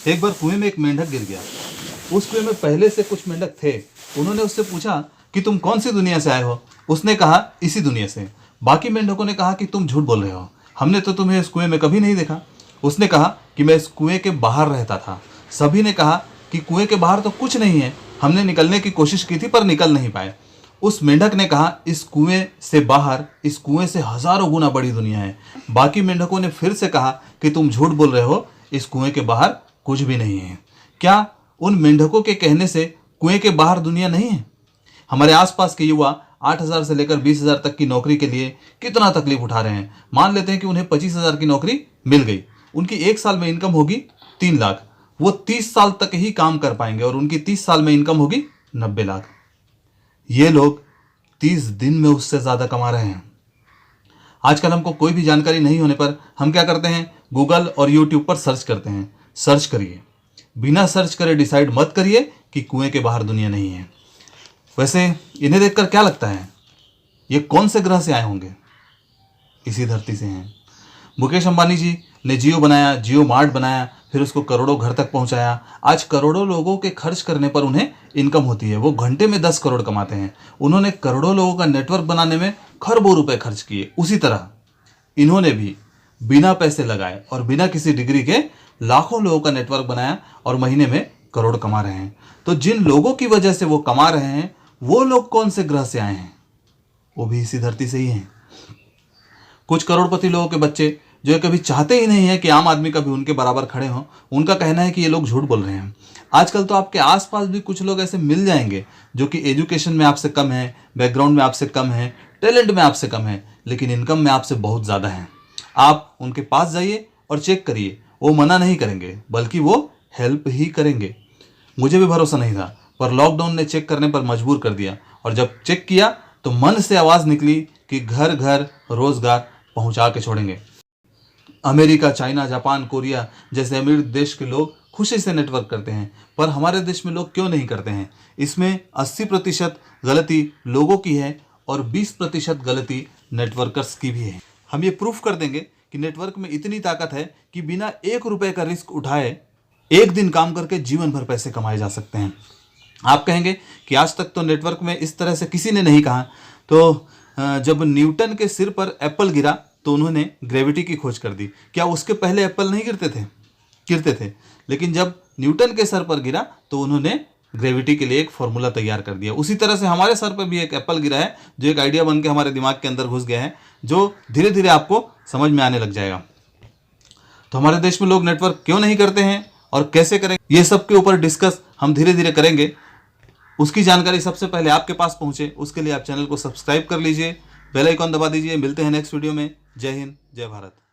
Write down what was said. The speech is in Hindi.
एक बार कुएं में एक मेंढक गिर गया। उस कुएं में पहले से कुछ मेंढक थे। उन्होंने उससे पूछा कि तुम कौन सी दुनिया से आए हो। उसने कहा इसी दुनिया से। बाकी मेंढकों ने कहा कि तुम झूठ बोल रहे हो, हमने तो तुम्हें इस कुएं में कभी नहीं देखा। उसने कहा कि मैं इस कुएं के बाहर रहता था। सभी ने कहा कि कुएं के बाहर तो कुछ नहीं है, हमने निकलने की कोशिश की थी पर निकल नहीं पाए। उस मेंढक ने कहा इस कुएं से बाहर, इस कुएं से हजारों गुना बड़ी दुनिया है। बाकी मेंढकों ने फिर से कहा कि तुम झूठ बोल रहे हो, इस कुएं के बाहर कुछ भी नहीं है। क्या उन मेंढकों के कहने से कुएं के बाहर दुनिया नहीं है? हमारे आसपास के युवा 8,000 से लेकर 20,000 तक की नौकरी के लिए कितना तकलीफ उठा रहे हैं। मान लेते हैं कि उन्हें 25,000 की नौकरी मिल गई, उनकी एक साल में इनकम होगी 3 लाख। वो 30 साल तक ही काम कर पाएंगे और उनकी 30 साल में इनकम होगी 90 लाख। ये लोग 30 दिन में उससे ज्यादा कमा रहे हैं। आजकल हमको कोई भी जानकारी नहीं होने पर हम क्या करते हैं, गूगल और यूट्यूब पर सर्च करते हैं। सर्च करिए, बिना सर्च करे डिसाइड मत करिए कि कुएं के बाहर दुनिया नहीं है। वैसे इन्हें देखकर क्या लगता है, ये कौन से ग्रह से आए होंगे? इसी धरती से हैं। मुकेश अंबानी जी ने जियो बनाया, जियो मार्ट बनाया, फिर उसको करोड़ों घर तक पहुंचाया। आज करोड़ों लोगों के खर्च करने पर उन्हें इनकम होती है। वो घंटे में 10 करोड़ कमाते हैं। उन्होंने करोड़ों लोगों का नेटवर्क बनाने में खरबों रुपए खर्च किए। उसी तरह इन्होंने भी बिना पैसे लगाए और बिना किसी डिग्री के लाखों लोगों का नेटवर्क बनाया और महीने में करोड़ कमा रहे हैं। तो जिन लोगों की वजह से वो कमा रहे हैं, वो लोग कौन से ग्रह से आए हैं? वो भी इसी धरती से ही हैं। कुछ करोड़पति लोगों के बच्चे जो कभी चाहते ही नहीं है कि आम आदमी कभी उनके बराबर खड़े हों, उनका कहना है कि ये लोग झूठ बोल रहे हैं। आजकल तो आपके आसपास भी कुछ लोग ऐसे मिल जाएंगे जो कि एजुकेशन में आपसे कम है, बैकग्राउंड में आपसे कम है, टैलेंट में आपसे कम है, लेकिन इनकम में आपसे बहुत ज़्यादा है। आप उनके पास जाइए और चेक करिए, वो मना नहीं करेंगे बल्कि वो हेल्प ही करेंगे। मुझे भी भरोसा नहीं था, पर लॉकडाउन ने चेक करने पर मजबूर कर दिया। और जब चेक किया तो मन से आवाज़ निकली कि घर घर रोजगार पहुंचा के छोड़ेंगे। अमेरिका, चाइना, जापान, कोरिया जैसे अमीर देश के लोग खुशी से नेटवर्क करते हैं, पर हमारे देश में लोग क्यों नहीं करते हैं? इसमें 80% गलती लोगों की है और 20% गलती नेटवर्कर्स की भी है। हम ये प्रूफ कर देंगे कि नेटवर्क में इतनी ताकत है कि बिना 1 रुपए का रिस्क उठाए एक दिन काम करके जीवन भर पैसे कमाए जा सकते हैं। आप कहेंगे कि आज तक तो नेटवर्क में इस तरह से किसी ने नहीं कहा। तो जब न्यूटन के सिर पर एप्पल गिरा तो उन्होंने ग्रेविटी की खोज कर दी। क्या उसके पहले एप्पल नहीं गिरते थे? लेकिन जब न्यूटन के सर पर गिरा तो उन्होंने ग्रेविटी के लिए एक फॉर्मूला तैयार कर दिया। उसी तरह से हमारे सर पर भी एक एप्पल गिरा है, जो एक आइडिया बन के हमारे दिमाग के अंदर घुस गया है, जो धीरे धीरे आपको समझ में आने लग जाएगा। तो हमारे देश में लोग नेटवर्क क्यों नहीं करते हैं और कैसे करें, ये सब के ऊपर डिस्कस हम धीरे धीरे करेंगे। उसकी जानकारी सबसे पहले आपके पास पहुंचे, उसके लिए आप चैनल को सब्सक्राइब कर लीजिए, बेल आइकॉन दबा दीजिए। मिलते हैं नेक्स्ट वीडियो में। जय हिंद, जय भारत।